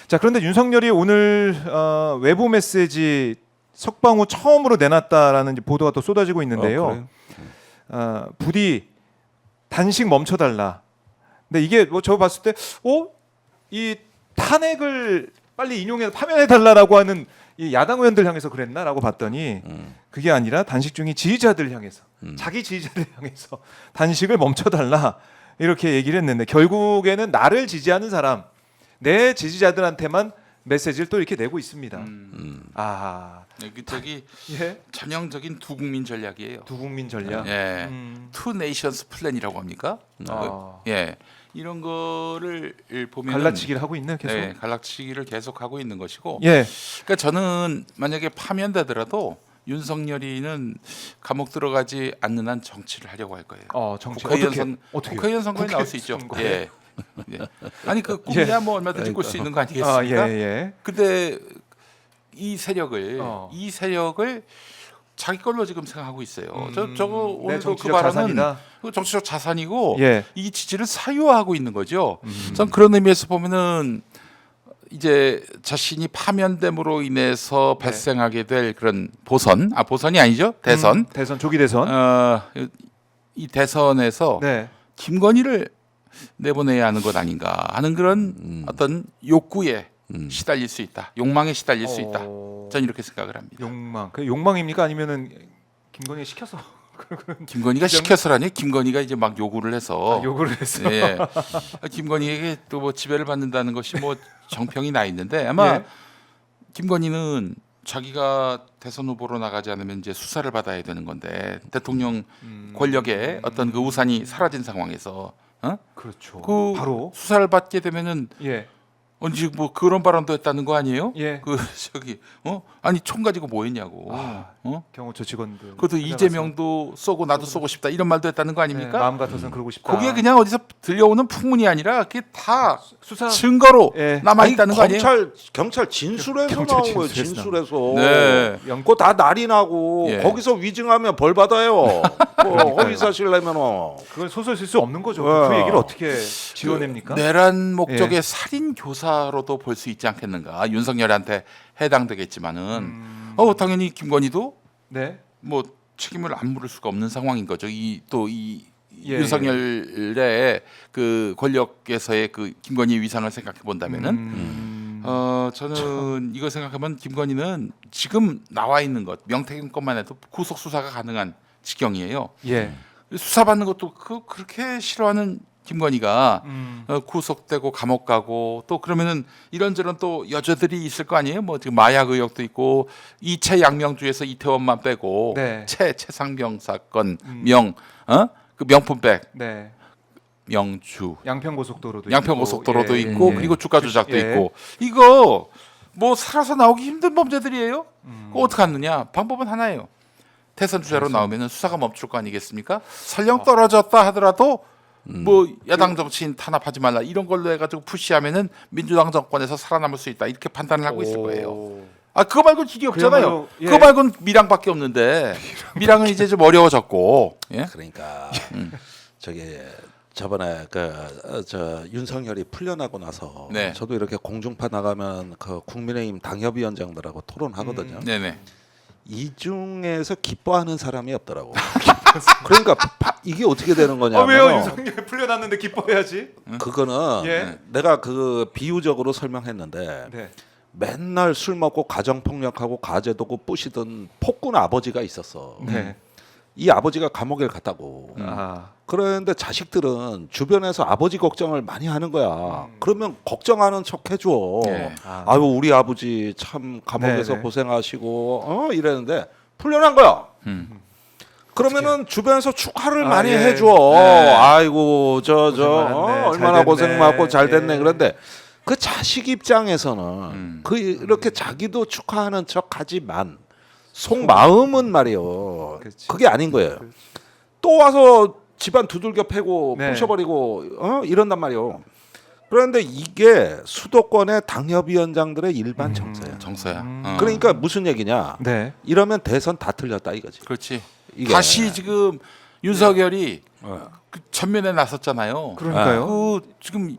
자, 그런데 윤석열이 오늘 외부 메시지 석방 후 처음으로 내놨다라는 이제 보도가 또 쏟아지고 있는데요. 부디 단식 멈춰달라. 근데 이게 뭐 저 봤을 때, 이 탄핵을 빨리 인용해서 파면해달라라고 하는 이 야당 의원들 향해서 그랬나라고 봤더니 그게 아니라 단식 중인 지지자들 향해서 자기 지지자들 향해서 단식을 멈춰달라 이렇게 얘기를 했는데 결국에는 나를 지지하는 사람, 내 지지자들한테만 메시지를 또 이렇게 내고 있습니다. 네, 저기 예? 전형적인 두 국민 전략이에요. 두 국민 전략. 예, 투 네이션스 플랜이라고 합니까? 예, 이런 거를 보면 갈라치기를 하고 있네 계속. 네, 갈라치기를 계속 하고 있는 것이고. 예. 그러니까 저는 만약에 파면되더라도 윤석열이는 감옥 들어가지 않는 한 정치를 하려고 할 거예요. 정치 국회의원 선거에 나올 수 있죠. 선거에? 예. 예. 아니 그 꿈이야 뭐 얼마든지 꿀 수 있는 거 아니겠습니까? 예. 근데 이 세력을 자기 걸로 지금 생각하고 있어요. 저거 오늘도 그 발언은 정치적 자산이고 예. 이 지지를 사유화하고 있는 거죠. 전 그런 의미에서 보면은 이제 자신이 파면됨으로 인해서 발생하게 될 그런 보선이 아니죠. 대선. 대선 조기 대선. 이 대선에서 네. 김건희를 내보내야 하는 것 아닌가 하는 그런 어떤 욕구에 시달릴 수 있다. 욕망에 시달릴 수 있다. 저는 이렇게 생각을 합니다. 욕망. 그 욕망입니까? 아니면은 김건희 시켜서? 김건희가 시켜서라니 김건희가 이제 막 요구를 해서 요구를 했어. 예. 김건희에게 또 뭐 지배를 받는다는 것이 뭐 정평이 나 있는데 아마 예. 김건희는 자기가 대선 후보로 나가지 않으면 이제 수사를 받아야 되는 건데 대통령 권력의 어떤 그 우산이 사라진 상황에서 그렇죠. 그 바로 수사를 받게 되면은 예. 언제 뭐 그런 발언도 했다는 거 아니에요? 예. 그 저기 아니 총 가지고 뭐 했냐고. 경호처 직원들. 그것도 이재명도 쏘고 나도 쏘고 싶다 이런 말도 했다는 거 네, 아닙니까? 마음 같아서는 그러고 싶다. 거기에 그냥 어디서 들려오는 풍문이 아니라 그게 다 수사 증거로 예. 남아 있다는 거 아니에요? 경찰 진술에서 경찰 나온 거예요. 진술에서 진술에서. 네. 그거 다 날이 나고 예. 거기서 위증하면 벌 받아요. 허위 사실 내면은. 그건 소설 쓸 수 없는 거죠. 네. 그 얘기를 어떻게 지어냅니까? 내란 목적의 예. 살인 교사로도 볼 수 있지 않겠는가? 윤석열한테 해당되겠지만은 당연히 김건희도 네. 뭐 책임을 안 물을 수가 없는 상황인 거죠. 이 예. 윤석열의 그 권력에서의 그 김건희 위상을 생각해 본다면은 저는 이거 생각하면 김건희는 지금 나와 있는 것 명태균 것만 해도 구속 수사가 가능한 지경이에요. 예. 수사받는 것도 그렇게 싫어하는 김건희가 구속되고 감옥 가고 또 그러면은 이런저런 또 여자들이 있을 거 아니에요? 뭐 지금 마약 의혹도 있고 이채 양명주에서 이태원만 빼고 네. 최상병 사건 그 명품백 네. 명주 양평고속도로도 양평고속도로도 있고, 있고 예. 그리고 주가 조작도 예. 있고 이거 뭐 살아서 나오기 힘든 범죄들이에요. 그거 어떻게 하느냐? 방법은 하나예요. 대선 주자로 나오면은 수사가 멈출 거 아니겠습니까? 설령 떨어졌다 하더라도 뭐 야당 정치인 탄압하지 말라 이런 걸로 해가지고 푸시하면은 민주당 정권에서 살아남을 수 있다 이렇게 판단을 하고 있을 거예요. 그거 말고 길이 없잖아요. 그야말로, 예. 그거 말고는 미랑밖에 없는데 미랑은 이제 좀 어려워졌고. 예? 그러니까 저기 저번에 저 윤석열이 풀려나고 나서 네. 저도 이렇게 공중파 나가면 그 국민의힘 당협위원장들하고 토론하거든요. 네네. 이 중에서 기뻐하는 사람이 없더라고. 그러니까 이게 어떻게 되는 거냐면 왜요? 윤석열 풀려났는데 기뻐해야지. 그거는 예. 내가 그 비유적으로 설명했는데 네. 맨날 술 먹고 가정폭력하고 가재도구 부시던 폭군 아버지가 있었어. 네. 이 아버지가 감옥에 갔다고. 그런데 자식들은 주변에서 아버지 걱정을 많이 하는 거야. 그러면 걱정하는 척 해줘. 네. 아유 우리 아버지 참 감옥에서 네네. 고생하시고 이랬는데 풀려난 거야. 그러면은 주변에서 축하를 많이 예. 해줘. 네. 아이고 저 고생 많았네. 잘 얼마나 됐네. 고생 많고 잘 됐네. 예. 그런데 그 자식 입장에서는 이렇게 자기도 축하하는 척하지만 속마음은 말이요. 그치. 그게 아닌 거예요. 또 와서 집안 두들겨 패고 네. 부셔버리고 이런단 말이요. 그런데 이게 수도권의 당협위원장들의 일반 정서야. 정서야. 그러니까 무슨 얘기냐? 네. 이러면 대선 다 틀렸다 이거지. 그렇지. 이게. 다시 지금 윤석열이 그 전면에 나섰잖아요. 그러니까요. 그 지금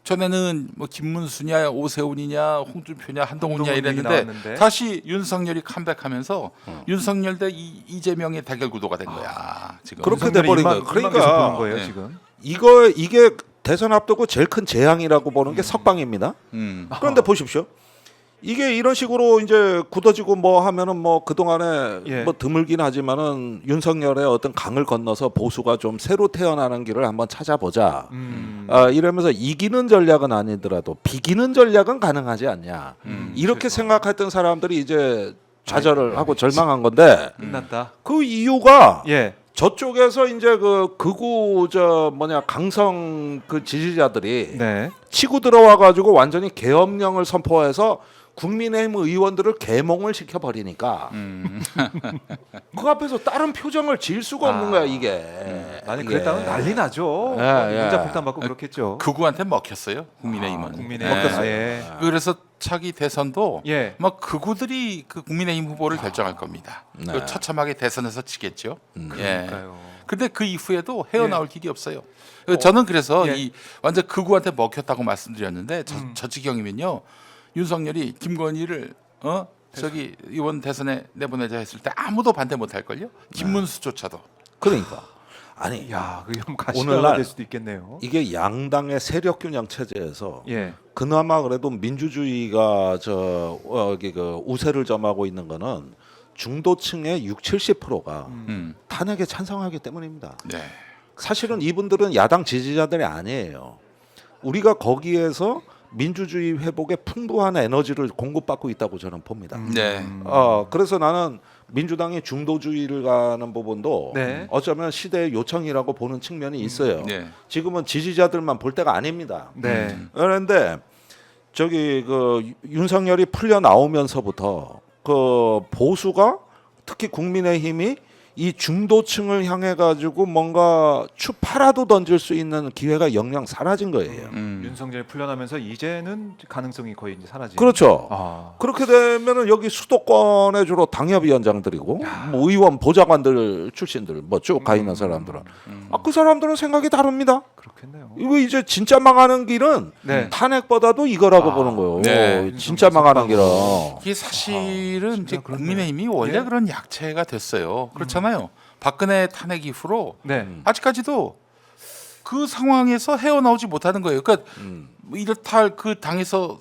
전에는 뭐 김문수냐 오세훈이냐 홍준표냐 한동훈이냐 한동훈 얘기 이랬는데 나왔는데. 다시 윤석열이 컴백하면서 윤석열 대 이재명의 대결 구도가 된 거야. 지금. 그렇게 윤석열이 돼버린 거예요. 그러니까 그러니까 보는 거예요 네. 지금. 이게 대선 앞두고 제일 큰 재앙이라고 보는 게 석방입니다. 그런데 보십시오. 이게 이런 식으로 이제 굳어지고 뭐 하면은 뭐 그동안에 예. 뭐 드물긴 하지만은 윤석열의 어떤 강을 건너서 보수가 좀 새로 태어나는 길을 한번 찾아보자. 이러면서 이기는 전략은 아니더라도 비기는 전략은 가능하지 않냐. 이렇게 생각했던 사람들이 이제 좌절을 하고 절망한 건데 끝났다. 그 이유가 예. 저쪽에서 이제 그 극우 강성 그 지지자들이 네. 치고 들어와 가지고 완전히 계엄령을 선포해서 국민의힘 의원들을 계몽을 시켜 버리니까 그 앞에서 다른 표정을 지을 수가 없는 거야 이게. 만약 이게. 그랬다면 난리 나죠. 예, 예. 문자폭탄 받고 그렇겠죠. 극우한테 먹혔어요. 국민의힘은. 국민의힘. 먹혔어요. 예. 그래서 차기 대선도 예. 막 극우들이 그 국민의힘 후보를 결정할 겁니다. 네. 그 처참하게 대선에서 지겠죠. 예. 그러니까요. 근데 그 이후에도 헤어나올 길이 없어요. 저는 그래서 예. 이 완전 극우한테 먹혔다고 말씀드렸는데 저 지경이면요 윤석열이 김건희를 저기 이번 대선에 내보내자 했을 때 아무도 반대 못할 걸요. 김문수조차도. 그러니까 아니 야, 그게 좀 오늘날 가시화가 될 수도 있겠네요. 이게 양당의 세력 균형 체제에서 예. 그나마 그래도 민주주의가 그 우세를 점하고 있는 거는 중도층의 70-80%가 탄핵에 찬성하기 때문입니다. 네. 사실은 이분들은 야당 지지자들이 아니에요. 우리가 거기에서 민주주의 회복에 풍부한 에너지를 공급받고 있다고 저는 봅니다. 네. 그래서 나는 민주당이 중도주의를 가는 부분도 네. 어쩌면 시대의 요청이라고 보는 측면이 있어요. 네. 지금은 지지자들만 볼 때가 아닙니다. 네. 그런데 저기 그 윤석열이 풀려 나오면서부터 그 보수가 특히 국민의힘이 이 중도층을 향해 가지고 뭔가 추파라도 던질 수 있는 기회가 영영 사라진 거예요. 윤석열이 풀려나면서 이제는 가능성이 거의 이제 사라진. 그렇죠. 아. 그렇게 되면은 여기 수도권에 주로 당협위원장들이고 뭐 의원 보좌관들 출신들 뭐 쭉 가 있는 사람들은 그 사람들은 생각이 다릅니다. 그렇겠네요. 이거 이제 진짜 망하는 길은 네. 탄핵보다도 이거라고 보는 거예요. 네. 진짜 망하는 길은. 이게 사실은 이제 그렇네요. 국민의힘이 원래 예. 그런 약체가 됐어요. 그렇잖아요. 박근혜 탄핵 이후로 네. 아직까지도 그 상황에서 헤어나오지 못하는 거예요. 그러니까 뭐 이렇다 할 그 당에서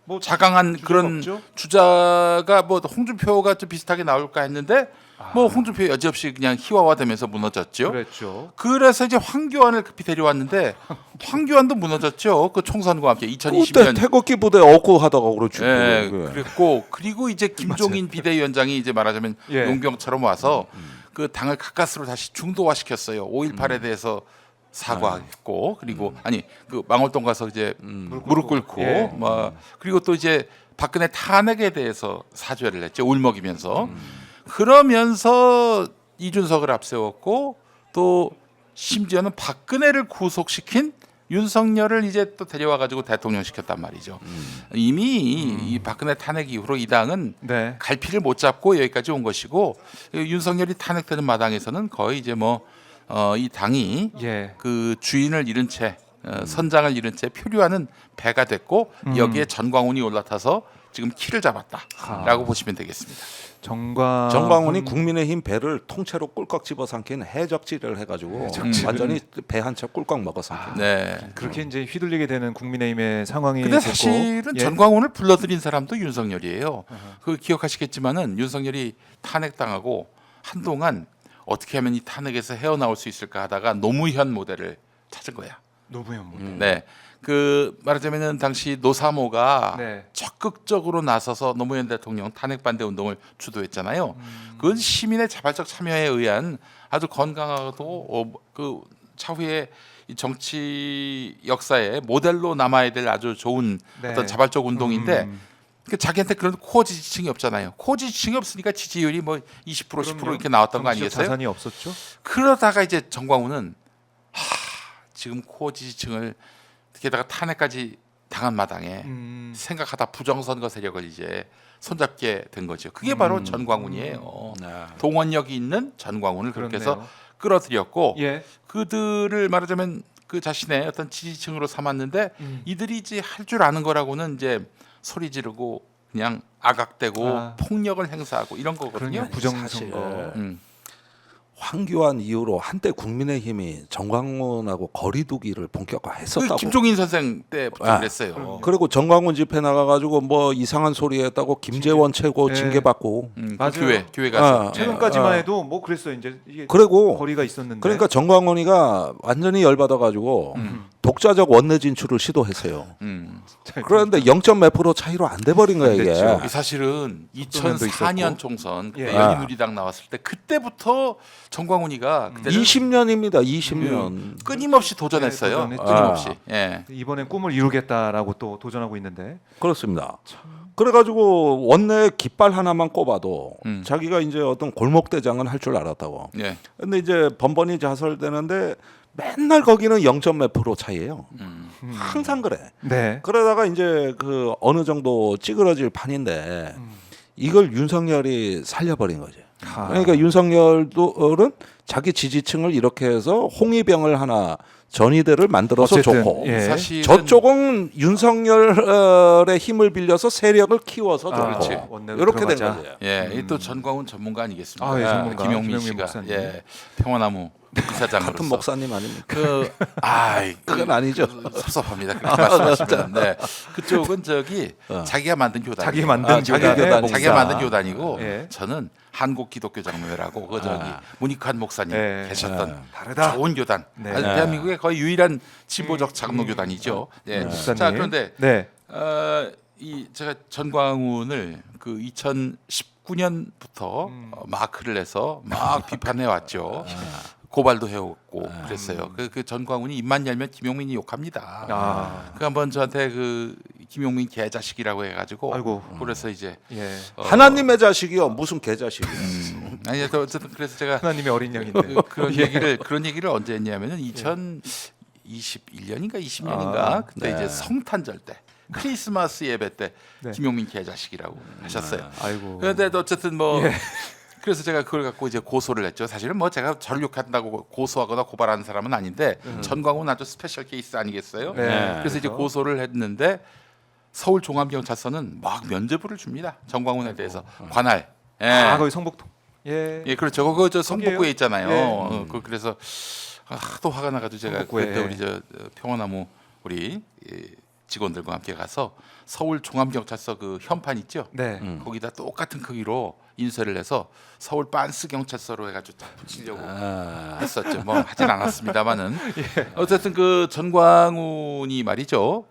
뭐 자강한 주제가 그런 없죠? 주자가 뭐 홍준표가 좀 비슷하게 나올까 했는데 뭐 홍준표 여지없이 그냥 희화화되면서 무너졌죠. 그랬죠. 그래서 이제 황교안을 급히 데려왔는데 황교안도 무너졌죠. 그 총선과 함께 그때 2020년. 태극기 부대 얻고 하다가 그렇죠. 예, 그게. 그랬고 그리고 이제 김종인 비대위원장이 이제 말하자면 예. 용병처럼 와서 그 당을 가까스로 다시 중도화시켰어요. 5.18에 대해서 사과했고 그리고 아니 그 망월동 가서 이제 무릎 꿇고 예. 뭐 그리고 또 이제 박근혜 탄핵에 대해서 사죄를 했죠. 울먹이면서 그러면서 이준석을 앞세웠고 또 심지어는 박근혜를 구속시킨 윤석열을 이제 또 데려와 가지고 대통령 시켰단 말이죠. 이미 이 박근혜 탄핵 이후로 이 당은 네. 갈피를 못 잡고 여기까지 온 것이고 윤석열이 탄핵되는 마당에서는 거의 이제 뭐 이 당이 예. 그 주인을 잃은 채 선장을 잃은 채 표류하는 배가 됐고 여기에 전광훈이 올라타서 지금 키를 잡았다라고 보시면 되겠습니다. 정광훈이 국민의힘 배를 통째로 꿀꺽 집어삼킨 해적질을 해가지고 완전히 배 한 채 꿀꺽 먹어삼킨. 네. 그렇게 이제 휘둘리게 되는 국민의힘의 상황이 근데 됐고. 사실은 예. 전광훈을 불러들인 사람도 윤석열이에요. 그 기억하시겠지만은 윤석열이 탄핵당하고 한동안 어떻게 하면 이 탄핵에서 헤어나올 수 있을까 하다가 노무현 모델을 찾은 거야. 노무현 모델. 네. 그 말하자면은 당시 노사모가 네. 적극적으로 나서서 노무현 대통령 탄핵 반대 운동을 주도했잖아요. 그건 시민의 자발적 참여에 의한 아주 건강하고 그 차후에 이 정치 역사의 모델로 남아야 될 아주 좋은 네. 어떤 자발적 운동인데 그 자기한테 그런 코어 지지층이 없잖아요. 코어 지지층이 없으니까 지지율이 뭐 20% 10% 이렇게 나왔던 거 정치적 아니겠어요? 자산이 없었죠. 그러다가 이제 정광훈은 지금 코어 지지층을 게다가 탄핵까지 당한 마당에 생각하다 부정선거 세력을 이제 손잡게 된 거죠. 그게 바로 전광훈이에요. 동원력이 있는 전광훈을 그렇게 해서 그렇네요. 끌어들였고 예. 그들을 말하자면 그 자신의 어떤 지지층으로 삼았는데 이들이 이제 할 줄 아는 거라고는 이제 소리 지르고 그냥 악악대고 폭력을 행사하고 이런 거거든요. 그러네요. 부정선거. 음. 황교안 이후로 한때 국민의힘이 정광훈하고 거리두기를 본격화했었다고. 그 김종인 선생 때부터 아, 그랬어요. 그리고 정광훈 집회 나가가지고 뭐 이상한 소리 했다고 김재원 최고 네. 징계받고. 그 맞아요. 교회 가서 아, 예. 최근까지만 해도 뭐 그랬어요. 이제 이게 그리고 거리가 있었는데. 그러니까 정광훈이가 완전히 열받아가지고 독자적 원내 진출을 시도했어요. 그런데 0.몇 프로 차이로 안 돼버린 거야 이게. 됐죠. 사실은 속도면도 2004년 있었고. 총선 그때 예. 열린우리당 나왔을 때 그때부터 정광훈이가 그때는 20년입니다. 20년. 끊임없이 도전했어요. 네, 도전했죠. 끊임없이. 예. 이번엔 꿈을 이루겠다라고 또 도전하고 있는데. 그렇습니다. 그래가지고 원내 깃발 하나만 꼽아도 자기가 이제 어떤 골목 대장은 할 줄 알았다고. 예. 근데 이제 번번이 자설되는데 맨날 거기는 0.몇 프로 차이예요. 항상 그래. 네. 그러다가 이제 그 어느 정도 찌그러질 판인데 이걸 윤석열이 살려버린 거지. 아. 그러니까 윤석열은 자기 지지층을 이렇게 해서 홍위병을 하나 전위대를 만들어서 어쨌든, 좋고 예. 사실은 저쪽은 윤석열의 힘을 빌려서 세력을 키워서 좋고 그렇지. 원내로 이렇게 된 들어가자. 거죠. 예, 이또 전광훈 전문가 아니겠습니까? 아, 예, 전문가. 김용민 김용민 씨가 목사님. 예, 평화나무 이사장으로서 같은 목사님 아닙니까? 그 아이 그건 아니죠. 섭섭합니다. 그렇게 말씀하시면 네. 그쪽은 저기 자기가 만든 교단. 자기 만든 자기 교단의 교단이다. 목사. 자기가 만든 교단이고 예. 저는 한국 기독교 장로회라고 그 저기 문익환 목사님 예. 계셨던 다르다. 좋은 교단. 네. 아주 대한민국의 거의 유일한 진보적 장로 교단이죠. 네. 목사님. 자 그런데 네. 이 제가 전광훈을 그 2019년부터 마크를 해서 막 비판해 왔죠. 고발도 해왔고 그랬어요. 그 전광훈이 입만 열면 김용민이 욕합니다. 아. 그 한번 저한테 그 김용민 개자식이라고 해가지고 아이고. 그래서 이제 예. 하나님의 자식이요 무슨 개자식이요? 아니 어쨌든 그래서 제가 하나님의 어린 양인데. 그런 얘기를 언제 했냐면은 2021년인가 20년인가 그때 네. 이제 성탄절 때 크리스마스 예배 때 네. 김용민 개자식이라고 하셨어요. 아이고. 그런데 어쨌든 뭐 그래서 제가 그걸 갖고 이제 고소를 했죠. 사실은 뭐 제가 전륙한다고 고소하거나 고발하는 사람은 아닌데 전광훈 아주 스페셜 케이스 아니겠어요? 네. 그래서 이제 고소를 했는데 서울종합경찰서는 막 면죄부를 줍니다. 전광훈에 대해서 관할. 예. 아, 거기 성북동. 예. 예, 그렇죠. 그거 저 거기에요? 성북구에 있잖아요. 예. 그래서 하도 화가 나가지고 제가 성북구에. 그때 우리 저 평화나무 우리 직원들과 함께 가서 서울 종합경찰서 그 현판 있죠. 네. 거기다 똑같은 크기로 인쇄를 해서 서울 빤스 경찰서로 해가지고 딱 붙이려고 했었죠. 뭐 하진 않았습니다만은 어쨌든 그 전광훈이 말이죠.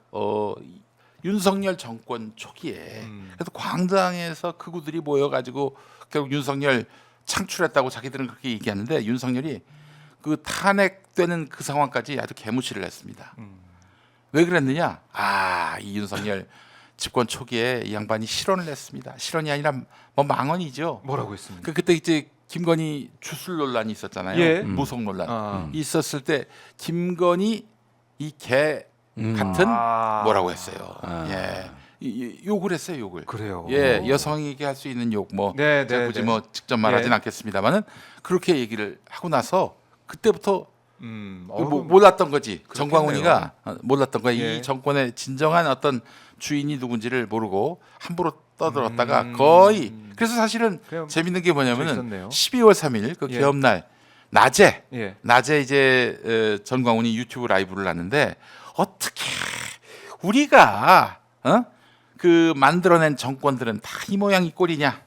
윤석열 정권 초기에 그래서 광장에서 극우들이 모여가지고 결국 윤석열 창출했다고 자기들은 그렇게 얘기하는데 윤석열이 그 탄핵되는 그 상황까지 아주 개무시를 했습니다. 왜 그랬느냐? 이 윤석열 집권 초기에 이 양반이 실언을 했습니다. 실언이 아니라 뭐 망언이죠. 뭐라고 했습니까? 그때 이제 김건희 주술 논란이 있었잖아요. 예. 무속 논란 아. 있었을 때 김건희 이 개 같은 아. 뭐라고 했어요. 예. 욕을 했어요. 욕을. 그래요. 예, 여성에게 할 수 있는 욕 뭐 네, 제가 네, 굳이 네. 뭐 직접 말하진 예. 않겠습니다만은 그렇게 얘기를 하고 나서 그때부터 어이구, 몰랐던 거지. 그렇겠네요. 정광훈이가 몰랐던 거야. 예. 이 정권의 진정한 어떤 주인이 누군지를 모르고 함부로 떠들었다가 거의 그래서 사실은 그냥 재밌는 게 뭐냐면은 있었네요. 12월 3일 그 예. 개업날 낮에 예. 이제 전광훈이 유튜브 라이브를 하는데 어떻게 우리가 그 만들어낸 정권들은 다 이 모양 이 꼴이냐?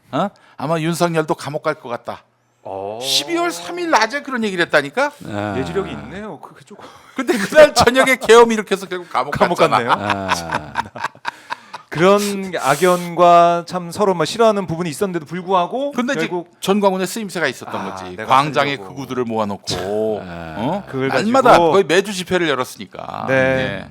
아마 윤석열도 감옥 갈 것 같다. 12월 3일 낮에 그런 얘기를 했다니까. 예지력이 있네요. 그게 조금 근데 그날 저녁에 계엄 일으켜서 결국 감옥 갔잖아. 갔네요. 그런 악연과 참 서로 뭐 싫어하는 부분이 있었는데도 불구하고 근데 결국 이제 전광훈의 쓰임새가 있었던 거지. 내가 광장에 하려고. 극우들을 모아놓고 그걸 날마다 가지고- 거의 매주 집회를 열었으니까. 네.